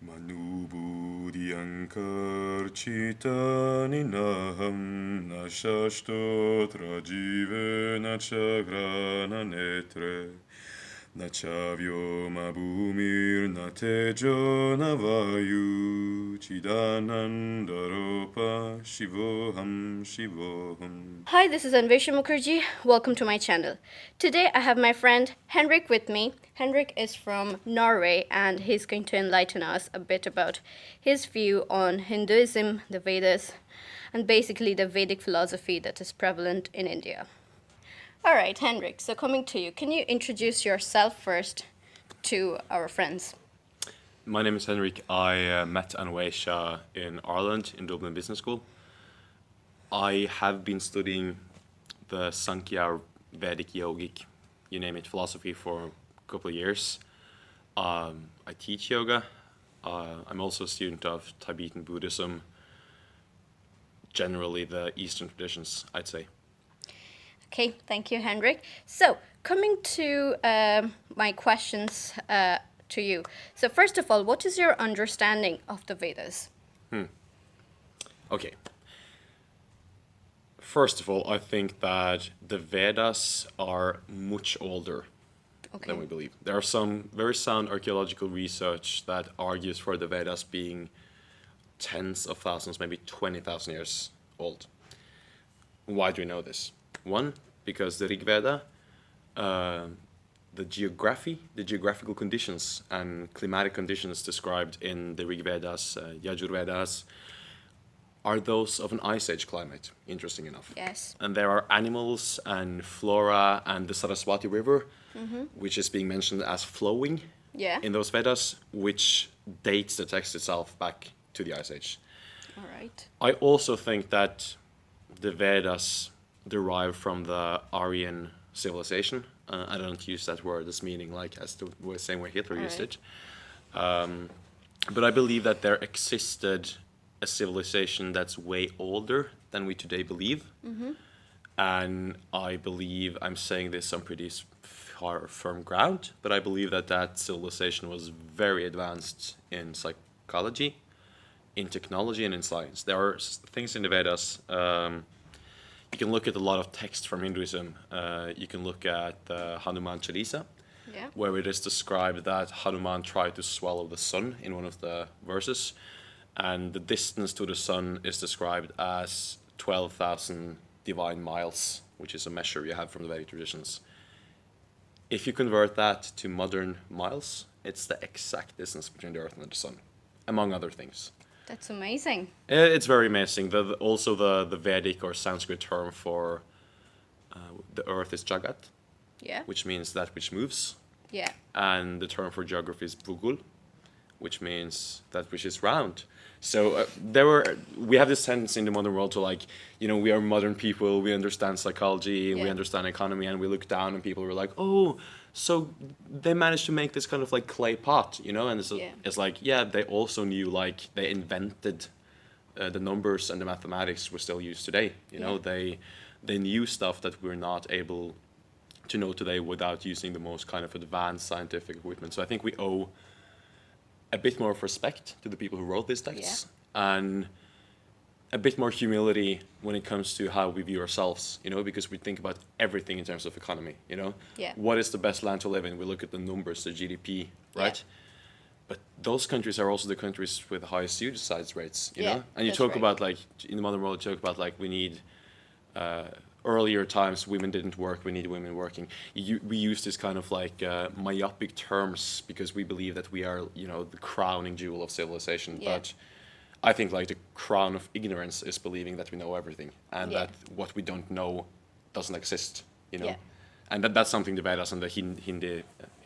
Manubudyankar chitani naham nashashtotra jive nachagrana netre nachavyo bhumir natejo navayu chidanandaropa shivoham shivoham. Hi, this is Anvesha Mukherjee. Welcome to my channel. Today I have my friend Henrik with me. Henrik is from Norway and he's going to enlighten us a bit about his view on Hinduism, the Vedas, and basically the Vedic philosophy that is prevalent in India. All right, Henrik, so coming to you, can you introduce yourself first to our friends? My name is Henrik. I met Anwesha in Ireland in Dublin Business School. I have been studying the Sankhya, Vedic, Yogic, you name it, philosophy for a couple of years. I teach yoga. I'm also a student of Tibetan Buddhism, generally the Eastern traditions, I'd say. Okay, thank you, Henrik. So, coming to my questions to you. So, first of all, what is your understanding of the Vedas? Okay. First of all, I think that the Vedas are much older than we believe. There are some very sound archaeological research that argues for the Vedas being tens of thousands, maybe 20,000 years old. Why do we know this? One, because the Rig Veda, the geographical conditions and climatic conditions described in the Rig Vedas, Yajur Vedas, are those of an ice age climate, interesting enough. Yes. And there are animals and flora and the Saraswati River, which is being mentioned as flowing in those Vedas, which dates the text itself back to the ice age. All right. I also think that the Vedas derive from the Aryan civilization. I don't use that word as meaning like as the same way Hitler used it. But I believe that there existed a civilization that's way older than we today believe. And I believe, I'm saying this on pretty firm ground, but I believe that that civilization was very advanced in psychology, in technology, and in science. There are things in the Vedas. You can look at a lot of text from Hinduism. You can look at the Hanuman Chalisa, where it is described that Hanuman tried to swallow the sun in one of the verses. And the distance to the sun is described as 12,000 divine miles, which is a measure you have from the Vedic traditions. If you convert that to modern miles, it's the exact distance between the Earth and the sun, among other things. That's amazing. It's very amazing. Also, the Vedic or Sanskrit term for the Earth is Jagat, which means that which moves. And the term for geography is Bhugul, which means that which is round. So we have this tendency in the modern world to we are modern people, we understand psychology, we understand economy, and we look down and people are like, oh, so they managed to make this kind of clay pot, and it's they also knew, they invented the numbers and the mathematics we still use today. They knew stuff that we're not able to know today without using the most kind of advanced scientific equipment. So I think we owe a bit more of respect to the people who wrote these texts, and a bit more humility when it comes to how we view ourselves, because we think about everything in terms of economy, What is the best land to live in? We look at the numbers, the GDP, right? But those countries are also the countries with the highest suicide rates, And you talk about, in the modern world, you talk about, we need... earlier times, women didn't work, we need women working. We use this kind of myopic terms because we believe that we are, the crowning jewel of civilization. But I think the crown of ignorance is believing that we know everything and that what we don't know doesn't exist, And that's something the Vedas and the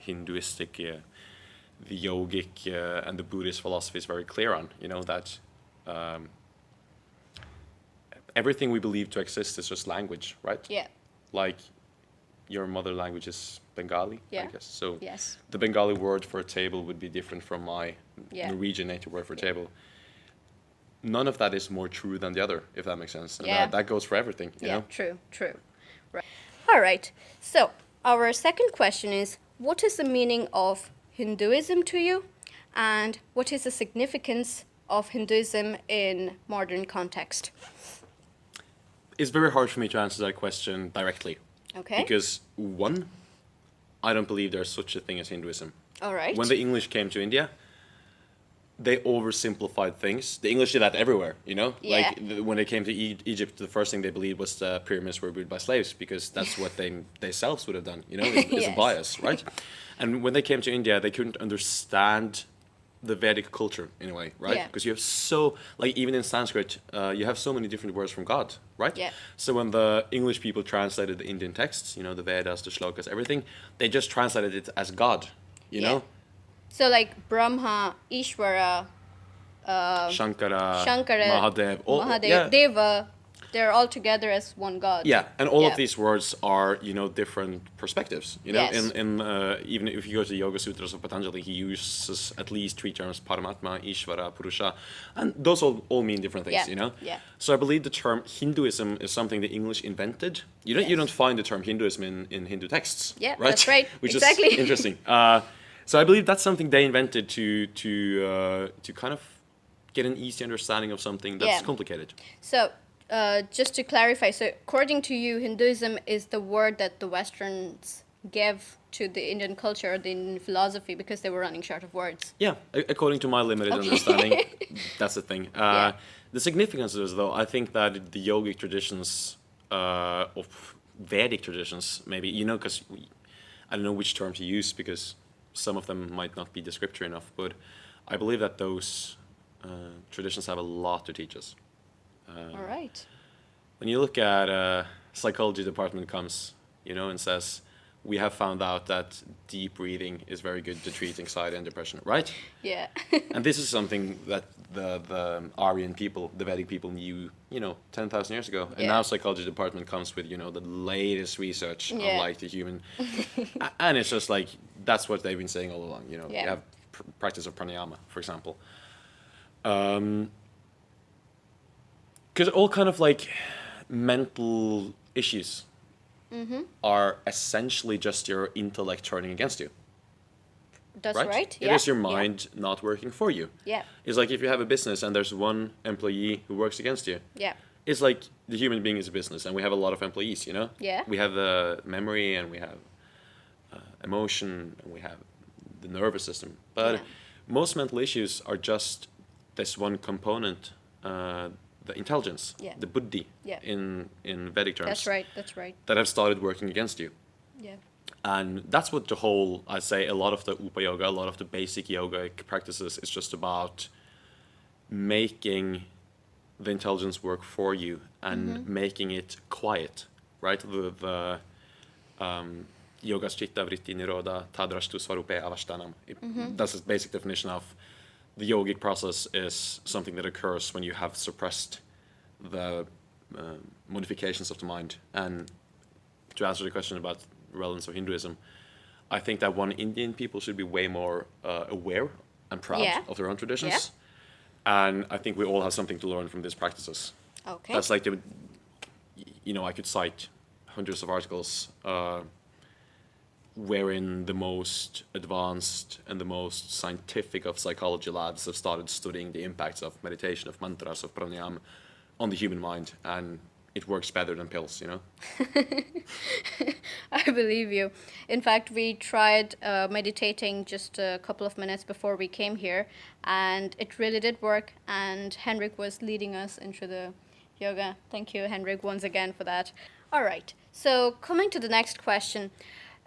Hinduistic, the yogic and the Buddhist philosophy is very clear on, that everything we believe to exist is just language, right? Your mother language is Bengali, I guess. So the Bengali word for a table would be different from my Norwegian native word for table. None of that is more true than the other, if that makes sense. And that goes for everything, you know? True. Right. All right. So our second question is, what is the meaning of Hinduism to you? And what is the significance of Hinduism in modern context? It's very hard for me to answer that question directly. Okay. Because one, I don't believe there's such a thing as Hinduism. All right. When the English came to India, they oversimplified things. The English did that everywhere, you know? Yeah. Like when they came to Egypt, the first thing they believed was the pyramids were built by slaves because that's what they themselves would have done, you know? It's Yes. a bias, right? And when they came to India, they couldn't understand the Vedic culture in a way, right? Yeah. Because you have like even in Sanskrit, you have so many different words from God, right? Yeah. So when the English people translated the Indian texts, you know, the Vedas, the shlokas, everything, they just translated it as God, you Yeah. know? So like Brahma, Ishvara, Shankara, Shankara, Mahadev, Mahadev, Deva, they're all together as one god. Yeah, and all Yeah. of these words are, you know, different perspectives. You know, Yes. even if you go to the Yoga Sutras of Patanjali, he uses at least 3 terms: Paramatma, Ishvara, Purusha, and those all mean different things. Yeah, You know. yeah. So I believe the term Hinduism is something the English invented. You don't find the term Hinduism in Hindu texts. Yeah, right? that's right. Which Exactly. is interesting. So I believe that's something they invented to kind of get an easy understanding of something that's Yeah. complicated. So, just to clarify, so according to you, Hinduism is the word that the Westerns gave to the Indian culture, the Indian philosophy, because they were running short of words. Yeah, according to my limited understanding, that's the thing. Yeah. The significance is, though, I think that the yogic traditions, of Vedic traditions, maybe, you know, because I don't know which term to use because some of them might not be descriptive enough, but I believe that those traditions have a lot to teach us. All right. When you look at psychology department comes, you know, and says, we have found out that deep breathing is very good to treat anxiety and depression, right? Yeah. And this is something that the Aryan people, the Vedic people knew, you know, 10,000 years ago. And Yeah. now psychology department comes with, you know, the latest research Yeah. on like the human. And it's just like, that's what they've been saying all along, you know. Yeah. You have practice of pranayama, for example. Because all kind of like mental issues are essentially just your intellect turning against you. That's right. It is your mind not working for you. Yeah. It's like if you have a business and there's one employee who works against you. Yeah. It's like the human being is a business and we have a lot of employees, you know? Yeah. We have memory and we have emotion and we have the nervous system. But Yeah. most mental issues are just this one component, the intelligence, Yeah. the buddhi Yeah. in Vedic terms. That's right. That's right. That have started working against you. Yeah. And that's what the whole, I say, a lot of the Upa Yoga, a lot of the basic yogic practices is just about making the intelligence work for you and making it quiet, right? The Yogas Chitta Vritti Nirodha Tadrashtu Svarupe Avashtanam. That's the basic definition of the yogic process is something that occurs when you have suppressed the modifications of the mind. And to answer the question about the relevance of Hinduism, I think that Indian people should be way more aware and proud Yeah. of their own traditions. Yeah. And I think we all have something to learn from these practices. Okay. That's like, you know, I could cite hundreds of articles wherein the most advanced and the most scientific of psychology labs have started studying the impacts of meditation, of mantras, of pranayama on the human mind, and it works better than pills, you know? I believe you. In fact, we tried meditating just a couple of minutes before we came here, and it really did work. And Henrik was leading us into the yoga. Thank you, Henrik, once again for that. All right. So coming to the next question,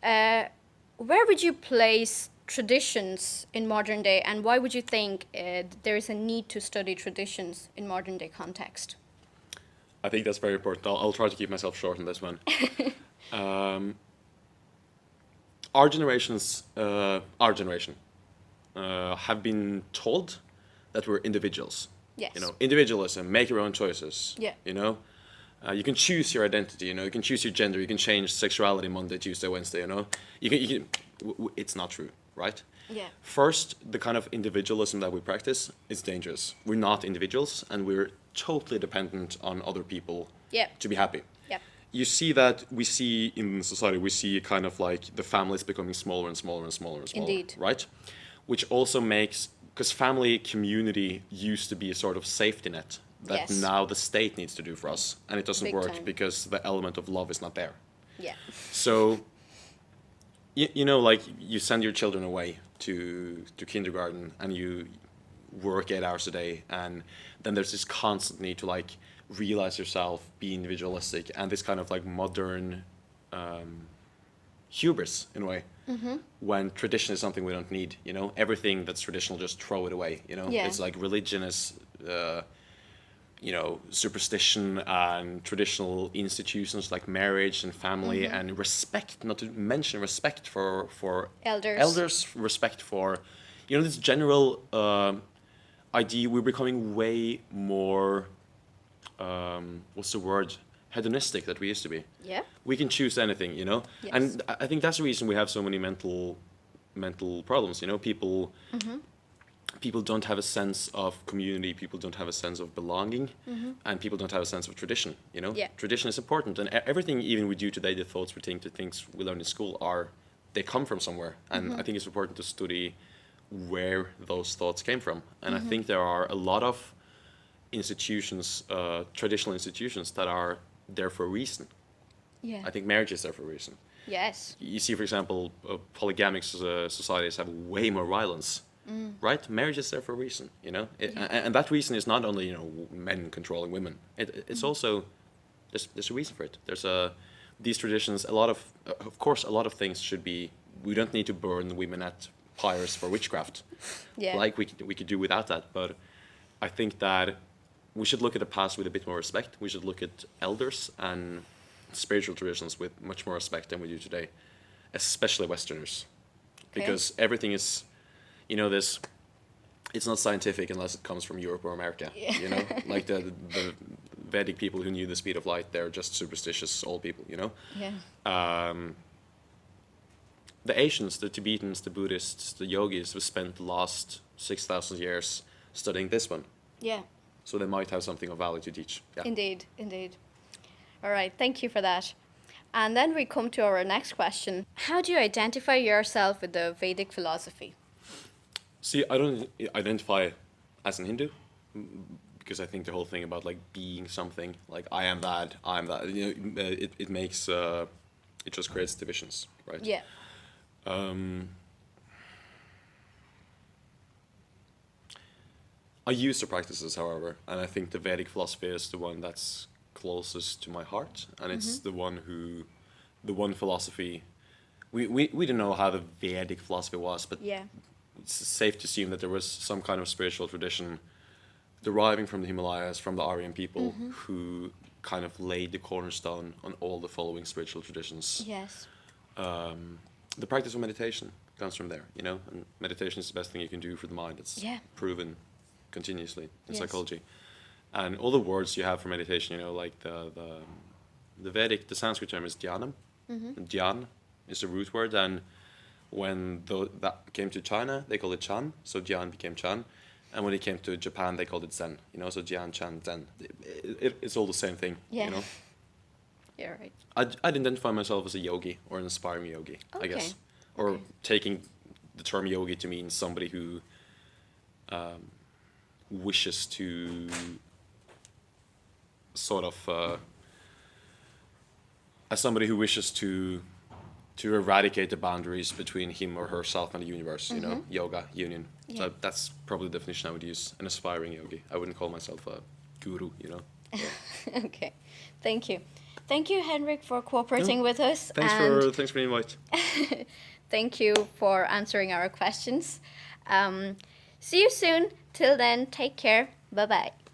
where would you place traditions in modern day, and why would you think there is a need to study traditions in modern day context? I think that's very important. I'll try to keep myself short on this one. Our generation, have been told that we're individuals. Yes. You know, individualism, make your own choices. Yeah. You know, you can choose your identity. You know, you can choose your gender. You can change sexuality Monday, Tuesday, Wednesday. You know, it's not true, right? Yeah. First, the kind of individualism that we practice is dangerous. We're not individuals, and we're totally dependent on other people Yeah. to be happy. Yeah. You see that we see in society, we see kind of like the families becoming smaller and smaller and smaller and smaller, Indeed. right? Which also makes because family community used to be a sort of safety net that now the state needs to do for us, and it doesn't work because the element of love is not there. Yeah. So, you know, like you send your children away to kindergarten and you work 8 hours a day, and then there's this constant need to like realize yourself, be individualistic, and this kind of like modern hubris in a way. When tradition is something we don't need, you know, everything that's traditional, just throw it away, you know. It's like religion is you know, superstition and traditional institutions like marriage and family and respect, not to mention respect for elders, respect for, you know, this general idea. We're becoming way more what's the word, hedonistic that we used to be. Yeah, we can choose anything, you know. And I think that's the reason we have so many mental problems, you know. People don't have a sense of community, people don't have a sense of belonging, and people don't have a sense of tradition, you know? Tradition is important, and everything even we do today, the thoughts we think, the things we learn in school, they come from somewhere, and I think it's important to study where those thoughts came from. And I think there are a lot of institutions, traditional institutions, that are there for a reason. I think marriage is there for a reason. Yes. You see, for example, polygamic societies have way more violence. Right? Marriage is there for a reason, you know? And that reason is not only, you know, men controlling women. It's also, there's a reason for it. These traditions, a lot of things should be, we don't need to burn women at pyres for witchcraft. Like, we could do without that. But I think that we should look at the past with a bit more respect. We should look at elders and spiritual traditions with much more respect than we do today, especially Westerners. Because everything is, you know, it's not scientific unless it comes from Europe or America. You know, like the Vedic people who knew the speed of light, they're just superstitious old people, you know. The Asians, the Tibetans, the Buddhists, the yogis have spent the last 6,000 years studying this one. So they might have something of value to teach. Indeed. All right, thank you for that. And then we come to our next question. How do you identify yourself with the Vedic philosophy? See, I don't identify as an Hindu, because I think the whole thing about like being something, like I am that, you know, it makes, it just creates divisions, right? I use the practices, however, and I think the Vedic philosophy is the one that's closest to my heart, and it's the one philosophy. We didn't know how the Vedic philosophy was, but it's safe to assume that there was some kind of spiritual tradition deriving from the Himalayas, from the Aryan people, who kind of laid the cornerstone on all the following spiritual traditions. The practice of meditation comes from there, you know, and meditation is the best thing you can do for the mind. It's proven continuously in psychology. And all the words you have for meditation, you know, like the Vedic, the Sanskrit term is dhyanam. Dhyan is the root word, and when that came to China, they called it Chan, so Dhyan became Chan. And when it came to Japan, they called it Zen, you know, so Dhyan, Chan, Zen. It's all the same thing, you know? Yeah, right. I'd identify myself as a yogi or an aspiring yogi, I guess. Or taking the term yogi to mean somebody who wishes to sort of, as somebody who wishes to eradicate the boundaries between him or herself and the universe, you know, yoga, union. So that's probably the definition I would use, an aspiring yogi. I wouldn't call myself a guru, you know. So. Okay, thank you. Thank you, Henrik, for cooperating with us. Thanks for the invite. Thank you for answering our questions. See you soon. Till then, take care. Bye-bye.